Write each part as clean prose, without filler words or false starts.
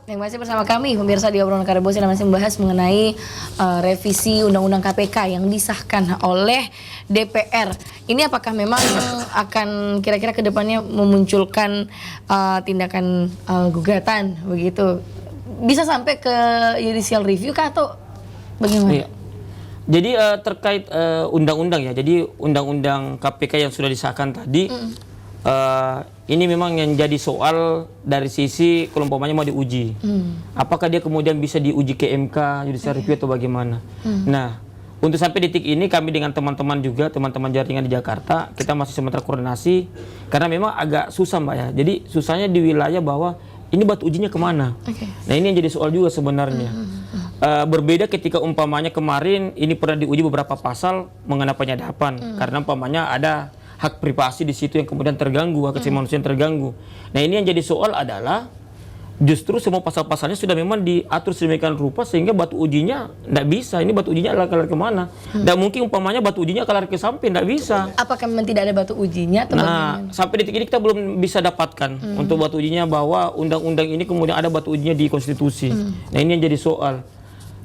Yang masih bersama kami, pemirsa di obrolan Karebosi, masih membahas mengenai revisi Undang-Undang KPK yang disahkan oleh DPR. Ini apakah memang akan kira-kira kedepannya memunculkan tindakan gugatan begitu? Bisa sampai ke judicial review kah atau bagaimana? Iya. Jadi terkait undang-undang ya, jadi undang-undang KPK yang sudah disahkan tadi, ini memang yang jadi soal dari sisi kalau umpamanya mau diuji. Apakah dia kemudian bisa diuji ke MK, judicial review atau bagaimana? Nah, untuk sampai detik ini kami dengan teman-teman juga, teman-teman jaringan di Jakarta, kita masih sementara koordinasi, karena memang agak susah Mbak ya. Jadi susahnya di wilayah bahwa ini batu ujinya kemana? Nah ini yang jadi soal juga sebenarnya. Berbeda ketika umpamanya kemarin ini pernah diuji beberapa pasal mengenai penyadapan, karena umpamanya ada hak privasi di situ yang kemudian terganggu, hak asasi manusia yang terganggu. Nah ini yang jadi soal adalah justru semua pasal-pasalnya sudah memang diatur sedemikian rupa sehingga batu ujinya tidak bisa. Ini batu ujinya adalah kelar kemana? Dan mungkin umpamanya batu ujinya kelar ke samping, tidak bisa. Apakah memang tidak ada batu ujinya atau bagaimana? Sampai detik ini kita belum bisa dapatkan untuk batu ujinya bahwa undang-undang ini kemudian ada batu ujinya di konstitusi. Nah ini yang jadi soal.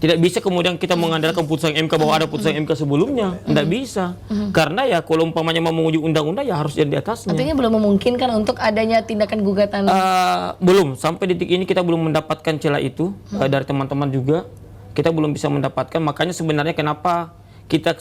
Tidak bisa kemudian kita mengandalkan putusan MK bahwa ada putusan MK sebelumnya. Tidak bisa. Karena ya kalau umpamanya mau menguji undang-undang ya harus jadi di atasnya. Artinya belum memungkinkan untuk adanya tindakan gugatan? Belum. Sampai detik ini kita belum mendapatkan celah itu dari teman-teman juga. Kita belum bisa mendapatkan. Makanya sebenarnya kenapa kita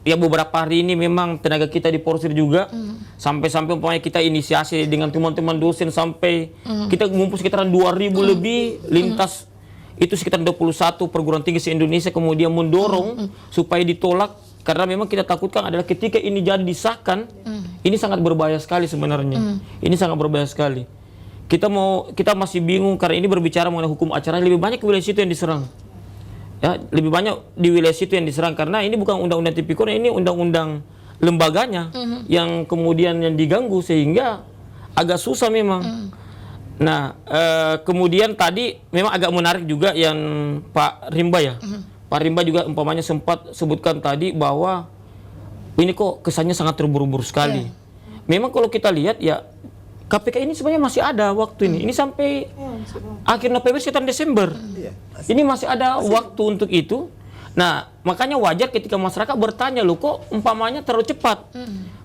ya beberapa hari ini memang tenaga kita diporsir juga. Sampai-sampai umpamanya kita inisiasi dengan teman-teman dosen sampai kita ngumpul sekitaran 2.000 lebih lintas. Itu sekitar 21 perguruan tinggi se-Indonesia kemudian mendorong supaya ditolak karena memang kita takutkan adalah ketika ini jadi disahkan ini sangat berbahaya sekali sebenarnya. Ini sangat berbahaya sekali. Kita masih bingung karena ini berbicara mengenai hukum acara, lebih banyak wilayah situ yang diserang. Ya, lebih banyak di wilayah situ yang diserang karena ini bukan undang-undang tipikor, ini undang-undang lembaganya yang kemudian yang diganggu sehingga agak susah memang. Nah, kemudian tadi memang agak menarik juga yang Pak Rimba ya. Pak Rimba juga umpamanya sempat sebutkan tadi bahwa ini kok kesannya sangat terburu-buru sekali. Memang kalau kita lihat ya KPK ini sebenarnya masih ada waktu ini. Ini sampai akhir November sekitar Desember. Ini masih ada waktu untuk itu. Nah, makanya wajar ketika masyarakat bertanya, loh kok umpamanya terlalu cepat.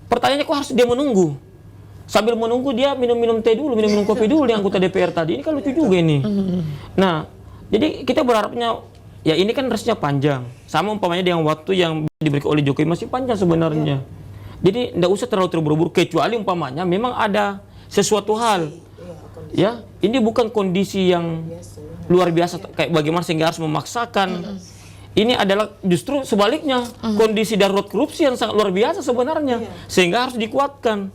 Pertanyaannya kok harus dia menunggu? Sambil menunggu dia minum-minum teh dulu, minum-minum kopi dulu yang anggota DPR tadi. Ini kan lucu juga ini. Nah, jadi kita berharapnya, ya ini kan resnya panjang. Sama umpamanya dengan waktu yang diberikan oleh Jokowi masih panjang sebenarnya. Jadi tidak usah terlalu terburu-buru, kecuali umpamanya memang ada sesuatu hal. Ya, ini bukan kondisi yang luar biasa kayak bagaimana sehingga harus memaksakan. Ini adalah justru sebaliknya kondisi darurat korupsi yang sangat luar biasa sebenarnya sehingga harus dikuatkan.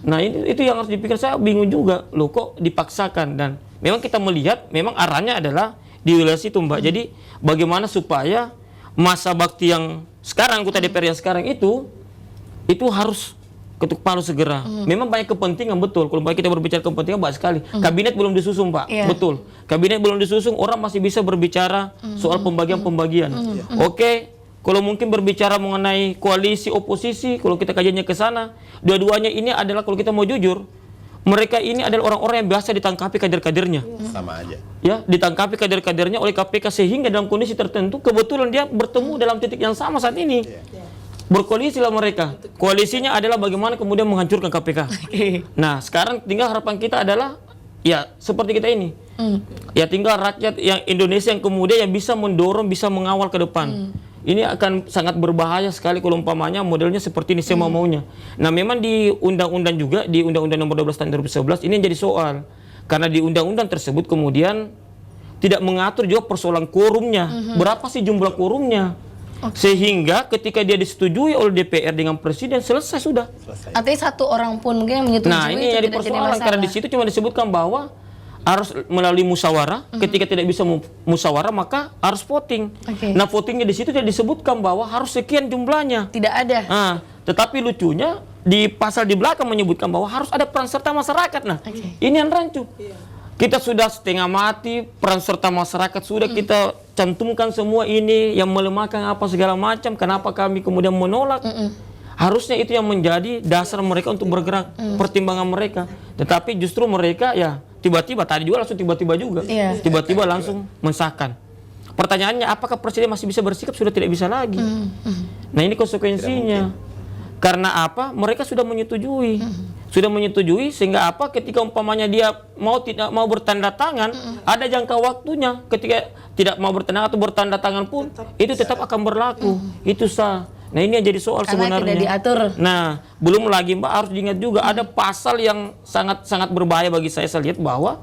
Nah itu yang harus dipikir. Saya bingung juga loh kok dipaksakan dan memang kita melihat memang arahnya adalah di wilayah situ Mbak. Jadi bagaimana supaya masa bakti yang sekarang anggota DPR yang sekarang itu harus ketuk palu segera. Memang banyak kepentingan betul. Kalau kita berbicara kepentingan banyak sekali. Kabinet belum disusun Pak. Betul. Kabinet belum disusun, orang masih bisa berbicara soal pembagian-pembagian. Oke, kalau mungkin berbicara mengenai koalisi oposisi, kalau kita kajiannya ke sana, dua-duanya ini adalah kalau kita mau jujur, mereka ini adalah orang-orang yang biasa ditangkapi kader-kadernya. Sama aja. Ya, ditangkapi kader-kadernya oleh KPK sehingga dalam kondisi tertentu kebetulan dia bertemu dalam titik yang sama saat ini. Berkoalisi lah mereka. Koalisinya adalah bagaimana kemudian menghancurkan KPK. Nah, sekarang tinggal harapan kita adalah ya seperti kita ini. Ya tinggal rakyat yang Indonesia yang kemudian yang bisa mendorong, bisa mengawal ke depan. Ini akan sangat berbahaya sekali kalau umpamanya modelnya seperti ini semua maunya. Nah, memang di undang-undang juga di Undang-Undang Nomor 12 Tahun 2011 ini yang jadi soal. Karena di undang-undang tersebut kemudian tidak mengatur juga persoalan quorumnya. Berapa sih jumlah quorumnya? Sehingga ketika dia disetujui oleh DPR dengan presiden selesai sudah. Artinya satu orang pun mungkin yang menyetujui nah ini itu jadi tidak jadi persoalan masalah. karena di situ cuma disebutkan bahwa harus melalui musyawarah. Ketika tidak bisa musyawarah maka harus voting. Nah votingnya di situ tidak disebutkan bahwa harus sekian jumlahnya. Tidak ada. Nah, tetapi lucunya di pasal di belakang menyebutkan bahwa harus ada peran serta masyarakat. Nah ini yang rancu. Kita sudah setengah mati, peran serta masyarakat sudah kita cantumkan semua ini yang melemahkan apa segala macam. Kenapa kami kemudian menolak? Harusnya itu yang menjadi dasar mereka untuk bergerak, pertimbangan mereka. Tetapi justru mereka ya tiba-tiba tadi juga langsung tiba-tiba juga. Iya. Tiba-tiba langsung mensahkan. Pertanyaannya apakah presiden masih bisa bersikap? Sudah tidak bisa lagi. Nah, ini konsekuensinya. Karena apa? Mereka sudah menyetujui. Sudah menyetujui sehingga apa? Ketika umpamanya dia tidak mau bertanda tangan, ada jangka waktunya. Ketika tidak mau bertanda atau bertanda tangan pun itu tetap akan berlaku. Itu sah. Nah, ini yang jadi soal Karena sebenarnya. tidak diatur. Nah, belum lagi Mbak harus diingat juga ada pasal yang sangat berbahaya bagi saya lihat bahwa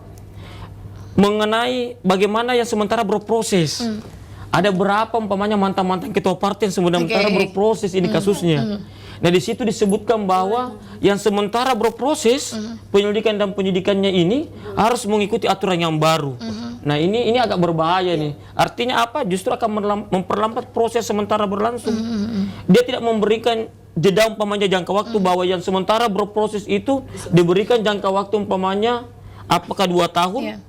mengenai bagaimana yang sementara berproses. Ada berapa umpamanya mantan-mantan ketua partai yang sementara berproses ini kasusnya. Nah, di situ disebutkan bahwa yang sementara berproses penyelidikan dan penyidikannya ini harus mengikuti aturan yang baru. Nah, ini agak berbahaya nih. Artinya apa? Justru akan memperlambat proses sementara berlangsung. Dia tidak memberikan jeda umpamanya jangka waktu bahwa yang sementara berproses itu diberikan jangka waktu umpamanya apakah 2 tahun.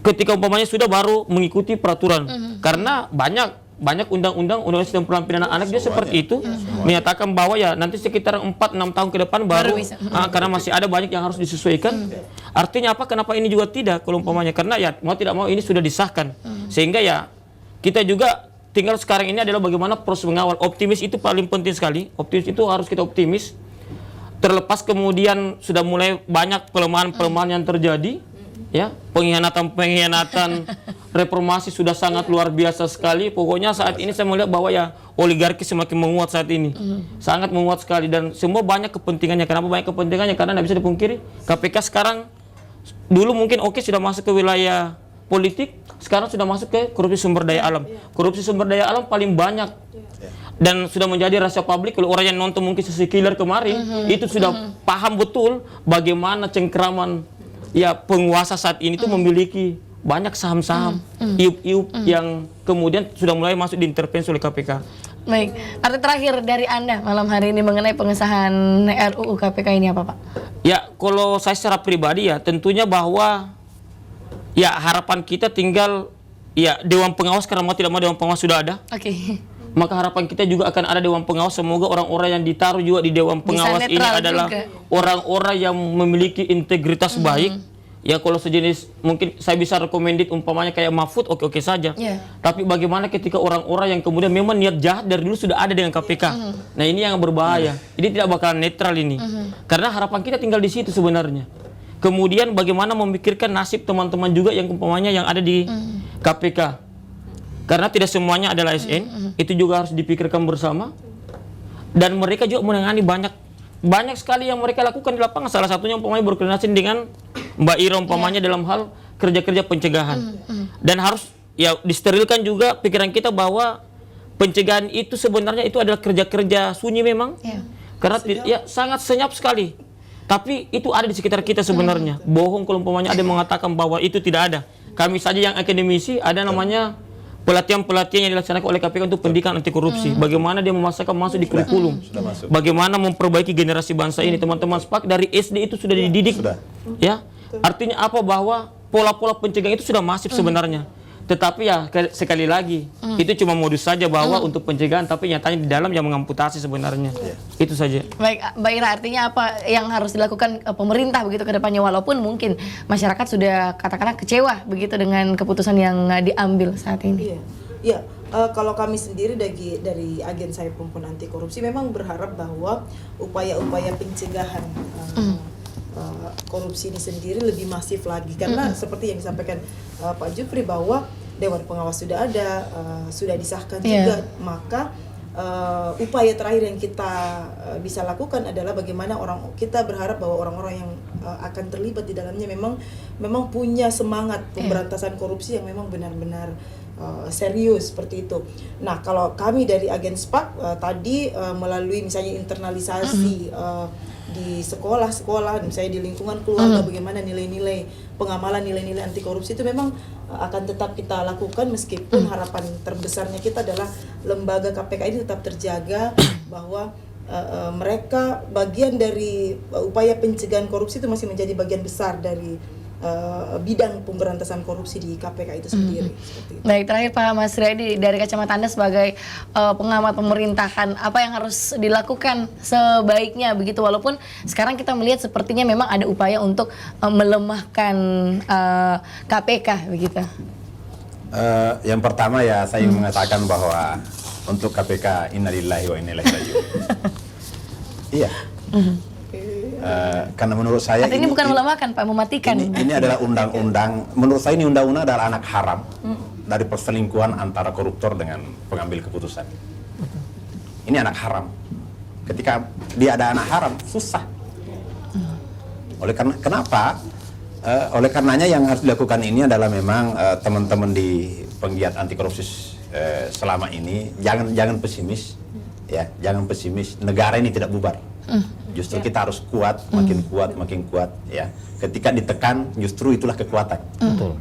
Ketika umpamanya sudah baru mengikuti peraturan. Karena banyak undang-undang sistem pidana anak dia seperti itu menyatakan bahwa ya nanti sekitar 4-6 tahun ke depan baru bisa. Karena masih ada banyak yang harus disesuaikan. Artinya apa? Kenapa ini juga tidak kalau umpamanya? Karena ya mau tidak mau ini sudah disahkan. Sehingga ya kita juga tinggal sekarang ini adalah bagaimana proses mengawal. Optimis itu paling penting sekali. Optimis itu harus kita optimis. Terlepas kemudian sudah mulai banyak pelemahan-pelemahan yang terjadi. Ya, pengkhianatan reformasi sudah sangat luar biasa sekali. Pokoknya saat ini saya melihat bahwa ya oligarki semakin menguat saat ini. Sangat menguat sekali dan semua banyak kepentingannya. Kenapa banyak kepentingannya? Karena tidak bisa dipungkiri KPK sekarang dulu mungkin sudah masuk ke wilayah politik, sekarang sudah masuk ke korupsi sumber daya alam. Korupsi sumber daya alam paling banyak. Dan sudah menjadi rahasia publik. Kalau orang yang nonton mungkin sekilar kemarin itu sudah paham betul bagaimana cengkraman ya penguasa saat ini tuh memiliki banyak saham-saham iup-iup yang kemudian sudah mulai masuk diintervensi oleh KPK. Baik, arti terakhir dari Anda malam hari ini mengenai pengesahan RUU KPK ini apa Pak? Ya, kalau saya secara pribadi ya tentunya bahwa ya harapan kita tinggal ya Dewan Pengawas, karena mau tidak mau Dewan Pengawas sudah ada. Oke. Maka harapan kita juga akan ada Dewan Pengawas. Semoga orang-orang yang ditaruh juga di Dewan Pengawas ini adalah orang-orang yang memiliki integritas baik. Ya kalau sejenis mungkin saya bisa recommended umpamanya kayak Mahfud oke-oke saja. Tapi bagaimana ketika orang-orang yang kemudian memang niat jahat dari dulu sudah ada dengan KPK. Nah, ini yang berbahaya. Ini tidak bakalan netral ini. Karena harapan kita tinggal di situ sebenarnya. Kemudian bagaimana memikirkan nasib teman-teman juga yang umpamanya yang ada di KPK. Karena tidak semuanya adalah ASN, itu juga harus dipikirkan bersama. Dan mereka juga menangani banyak sekali yang mereka lakukan di lapangan. Salah satunya umpamanya berkoordinasi dengan Mbak Ira umpamanya dalam hal kerja-kerja pencegahan. Dan harus ya disterilkan juga pikiran kita bahwa pencegahan itu sebenarnya itu adalah kerja-kerja sunyi memang. Karena ya sangat senyap sekali. Tapi itu ada di sekitar kita sebenarnya. Bohong kalau umpamanya ada yang mengatakan bahwa itu tidak ada. Kami saja yang akademisi ada namanya pelatihan-pelatihan yang dilaksanakan oleh KPK untuk pendidikan anti korupsi. Bagaimana dia memasukkan masuk di kurikulum. Bagaimana memperbaiki generasi bangsa ini. Teman-teman SPAK dari SD itu sudah dididik. Ya. Artinya apa? Bahwa pola-pola pencegahan itu sudah masif sebenarnya. Tetapi ya sekali lagi itu cuma modus saja bahwa untuk pencegahan, tapi nyatanya di dalam yang mengamputasi sebenarnya. Itu saja. Baik, Mbak Ira, artinya apa yang harus dilakukan pemerintah begitu ke depannya, walaupun mungkin masyarakat sudah katakanlah kecewa begitu dengan keputusan yang diambil saat ini. Iya. Kalau kami sendiri dari agen Saya Perempuan Anti Korupsi memang berharap bahwa upaya-upaya pencegahan korupsi ini sendiri lebih masif lagi, karena seperti yang disampaikan Pak Jupri bahwa Dewan Pengawas sudah ada, sudah disahkan juga, maka upaya terakhir yang kita bisa lakukan adalah bagaimana kita berharap bahwa orang-orang yang akan terlibat di dalamnya memang punya semangat pemberantasan korupsi yang memang benar-benar serius seperti itu. Nah, kalau kami dari agen SPAK tadi melalui misalnya internalisasi di sekolah-sekolah, misalnya di lingkungan keluarga, bagaimana nilai-nilai pengamalan nilai-nilai anti korupsi itu memang akan tetap kita lakukan, meskipun harapan terbesarnya kita adalah lembaga KPK ini tetap terjaga, bahwa mereka bagian dari upaya pencegahan korupsi itu masih menjadi bagian besar dari bidang pemberantasan korupsi di KPK itu sendiri. Seperti itu. Baik, terakhir Pak Mas Riyadi, dari kacamata Anda sebagai pengamat pemerintahan, apa yang harus dilakukan sebaiknya begitu, walaupun sekarang kita melihat sepertinya memang ada upaya untuk melemahkan KPK begitu. Yang pertama ya saya ingin mengatakan bahwa untuk KPK innalillahi wa inna ilaihi raji'un. Iya. Karena menurut saya ini bukan melemahkan Pak, mematikan. Ini adalah undang-undang. Menurut saya ini undang-undang adalah anak haram dari perselingkuhan antara koruptor dengan pengambil keputusan. Ini anak haram. Ketika dia ada anak haram, susah. Oleh karena kenapa? Oleh karenanya yang harus dilakukan ini adalah memang teman-teman di penggiat anti korupsi selama ini jangan pesimis, ya, jangan pesimis. Negara ini tidak bubar. Justru kita harus kuat, makin kuat, ya. Ketika ditekan, justru itulah kekuatan. Betul.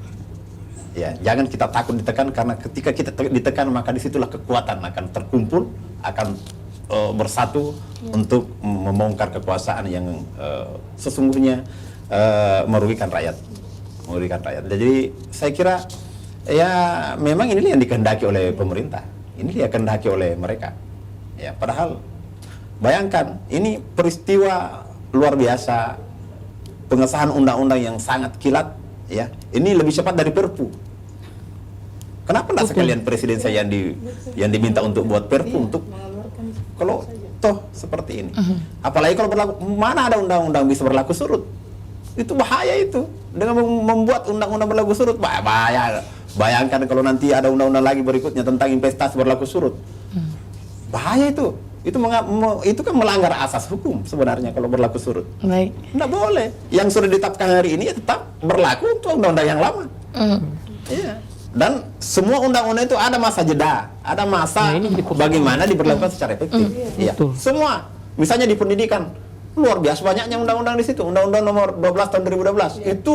Ya, jangan kita takut ditekan, karena ketika kita ditekan maka disitulah kekuatan akan terkumpul, akan bersatu untuk membongkar kekuasaan yang sesungguhnya merugikan rakyat. Jadi saya kira ya memang ini yang dikehendaki oleh pemerintah, ini yang dikehendaki oleh mereka. Ya, padahal bayangkan, ini peristiwa luar biasa, pengesahan undang-undang yang sangat kilat, ya. Ini lebih cepat dari Perpu. Kenapa tidak sekalian presiden saya yang diminta untuk buat Perpu untuk kalau toh seperti ini. Apalagi kalau berlaku, mana ada undang-undang bisa berlaku surut? Itu bahaya itu. Dengan membuat undang-undang berlaku surut, bahaya. Bayangkan kalau nanti ada undang-undang lagi berikutnya tentang investasi berlaku surut. Bahaya itu. Itu kan melanggar asas hukum sebenarnya kalau berlaku surut. Baik. Tidak boleh. Yang sudah ditetapkan hari ini ya tetap berlaku untuk undang-undang yang lama. Iya. Dan semua undang-undang itu ada masa jeda, ada masa bagaimana diberlakukan secara efektif. Iya. Semua. Misalnya di pendidikan, luar biasa banyaknya undang-undang di situ. Undang-undang nomor 12 tahun 2012 itu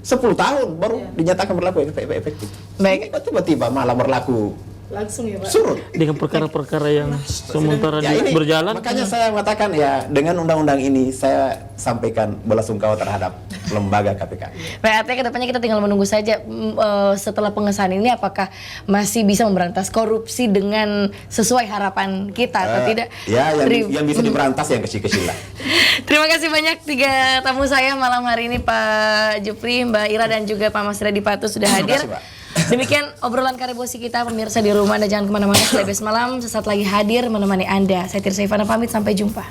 10 tahun baru dinyatakan berlaku efektif. Baik. Tiba-tiba malah berlaku Langsung ya Pak. surut. Dengan perkara-perkara yang sementara Ya, ini berjalan. makanya saya mengatakan ya, dengan undang-undang ini saya sampaikan belasungkawa terhadap lembaga KPK. Baik, artinya kedepannya kita tinggal menunggu saja setelah pengesahan ini apakah masih bisa memberantas korupsi dengan sesuai harapan kita atau tidak. Ya, yang bisa diberantas yang kecil-kecil lah. Terima kasih banyak 3 tamu saya malam hari ini, Pak Jupri, Mbak Ira, dan juga Pak Mas Riyadi Patu sudah hadir. Terima kasih, Pak. Demikian obrolan Karebosi kita, pemirsa di rumah Anda jangan kemana-mana. Selebes malam sesaat lagi hadir menemani Anda. Saya Tirsa Ivana pamit, sampai jumpa.